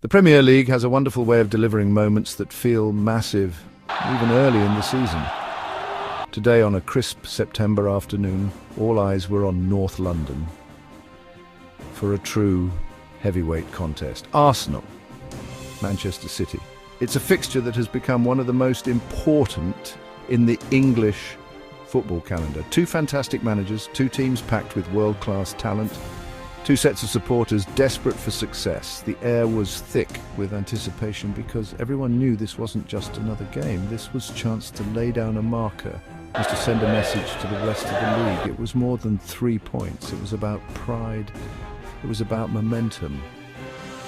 The Premier League has a wonderful way of delivering moments that feel massive, even early in the season. Today, on a crisp September afternoon, all eyes were on North London for a true heavyweight contest. Arsenal, Manchester City. It's a fixture that has become one of the most important in the English football calendar. Two fantastic managers, two teams packed with world-class talent, two sets of supporters desperate for success. The air was thick with anticipation because everyone knew this wasn't just another game. This was a chance to lay down a marker, was to send a message to the rest of the league. It was more than 3 points. It was about pride. It was about momentum.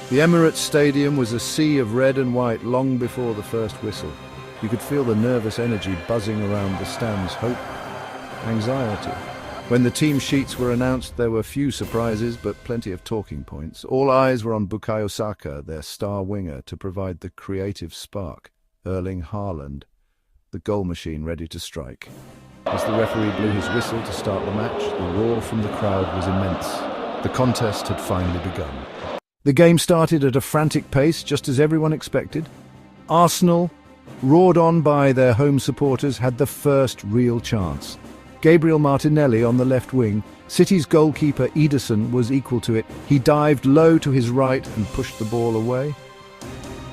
The Emirates Stadium was a sea of red and white long before the first whistle. You could feel the nervous energy buzzing around the stands, hope, anxiety. When the team sheets were announced, there were few surprises, but plenty of talking points. All eyes were on Bukayo Saka, their star winger, to provide the creative spark. Erling Haaland, the goal machine ready to strike. As the referee blew his whistle to start the match, the roar from the crowd was immense. The contest had finally begun. The game started at a frantic pace, just as everyone expected. Arsenal, roared on by their home supporters, had the first real chance. Gabriel Martinelli on the left wing. City's goalkeeper Ederson was equal to it. He dived low to his right and pushed the ball away.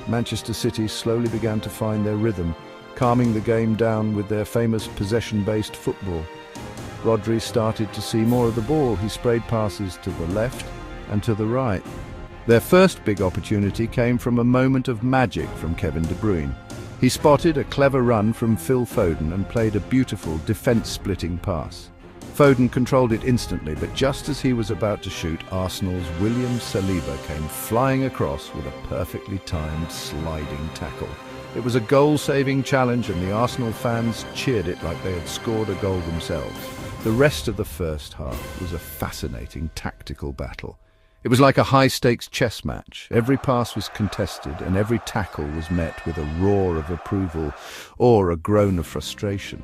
Manchester City slowly began to find their rhythm, calming the game down with their famous possession-based football. Rodri started to see more of the ball. He sprayed passes to the left and to the right. Their first big opportunity came from a moment of magic from Kevin De Bruyne. He spotted a clever run from Phil Foden and played a beautiful defence-splitting pass. Foden controlled it instantly, but just as he was about to shoot, Arsenal's William Saliba came flying across with a perfectly timed sliding tackle. It was a goal-saving challenge, and the Arsenal fans cheered it like they had scored a goal themselves. The rest of the first half was a fascinating tactical battle. It was like a high-stakes chess match. Every pass was contested, and every tackle was met with a roar of approval or a groan of frustration.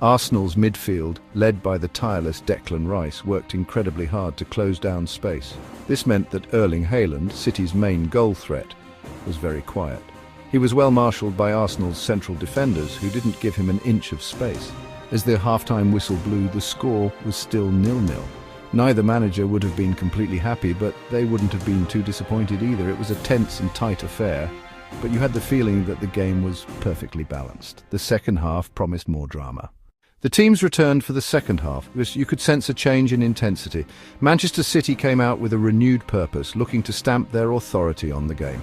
Arsenal's midfield, led by the tireless Declan Rice, worked incredibly hard to close down space. This meant that Erling Haaland, City's main goal threat, was very quiet. He was well marshalled by Arsenal's central defenders, who didn't give him an inch of space. As the half-time whistle blew, the score was still 0-0. Neither manager would have been completely happy, but they wouldn't have been too disappointed either. It was a tense and tight affair, but you had the feeling that the game was perfectly balanced. The second half promised more drama. The teams returned for the second half. You could sense a change in intensity. Manchester City came out with a renewed purpose, looking to stamp their authority on the game.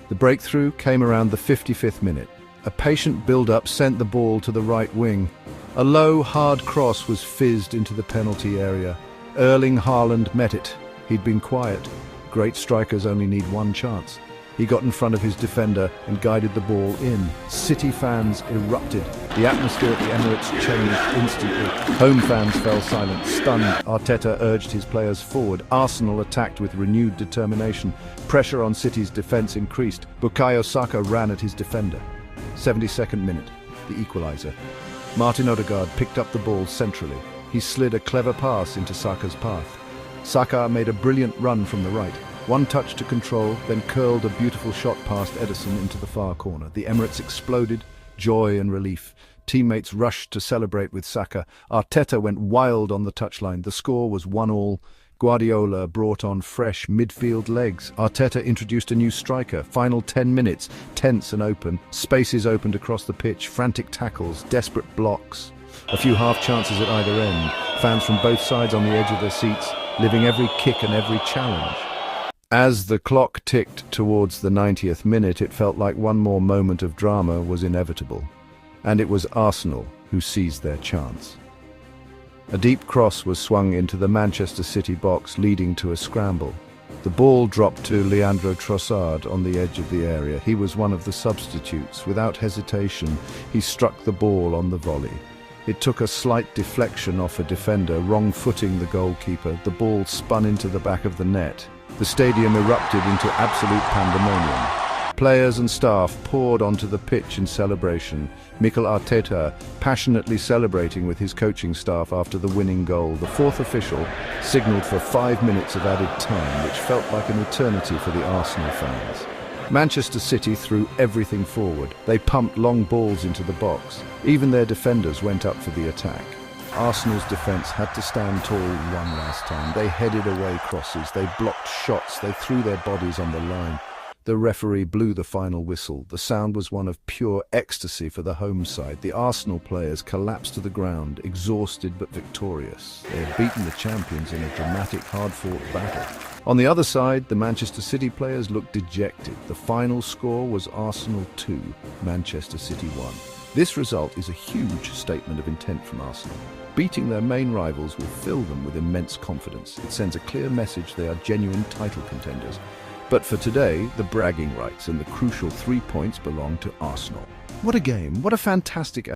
The breakthrough came around the 55th minute. A patient build-up sent the ball to the right wing. A low, hard cross was fizzed into the penalty area. Erling Haaland met it. He'd been quiet. Great strikers only need one chance. He got in front of his defender and guided the ball in. City fans erupted. The atmosphere at the Emirates changed instantly. Home fans fell silent, stunned. Arteta urged his players forward. Arsenal attacked with renewed determination. Pressure on City's defence increased. Bukayo Saka ran at his defender. 72nd minute, the equaliser. Martin Odegaard picked up the ball centrally. He slid a clever pass into Saka's path. Saka made a brilliant run from the right. One touch to control, then curled a beautiful shot past Ederson into the far corner. The Emirates exploded, joy and relief. Teammates rushed to celebrate with Saka. Arteta went wild on the touchline. The score was 1-1. Guardiola brought on fresh midfield legs. Arteta introduced a new striker. Final 10 minutes, tense and open. Spaces opened across the pitch, frantic tackles, desperate blocks. A few half chances at either end. Fans from both sides on the edge of their seats, living every kick and every challenge. As the clock ticked towards the 90th minute, it felt like one more moment of drama was inevitable. And it was Arsenal who seized their chance. A deep cross was swung into the Manchester City box, leading to a scramble. The ball dropped to Leandro Trossard on the edge of the area. He was one of the substitutes. Without hesitation, he struck the ball on the volley. It took a slight deflection off a defender, wrong-footing the goalkeeper. The ball spun into the back of the net. The stadium erupted into absolute pandemonium. Players and staff poured onto the pitch in celebration. Mikel Arteta passionately celebrating with his coaching staff after the winning goal. The fourth official signalled for 5 minutes of added time, which felt like an eternity for the Arsenal fans. Manchester City threw everything forward. They pumped long balls into the box. Even their defenders went up for the attack. Arsenal's defence had to stand tall one last time. They headed away crosses, they blocked shots, they threw their bodies on the line. The referee blew the final whistle. The sound was one of pure ecstasy for the home side. The Arsenal players collapsed to the ground, exhausted but victorious. They had beaten the champions in a dramatic, hard-fought battle. On the other side, the Manchester City players looked dejected. The final score was Arsenal 2, Manchester City 1. This result is a huge statement of intent from Arsenal. Beating their main rivals will fill them with immense confidence. It sends a clear message they are genuine title contenders. But for today, the bragging rights and the crucial 3 points belong to Arsenal. What a game! What a fantastic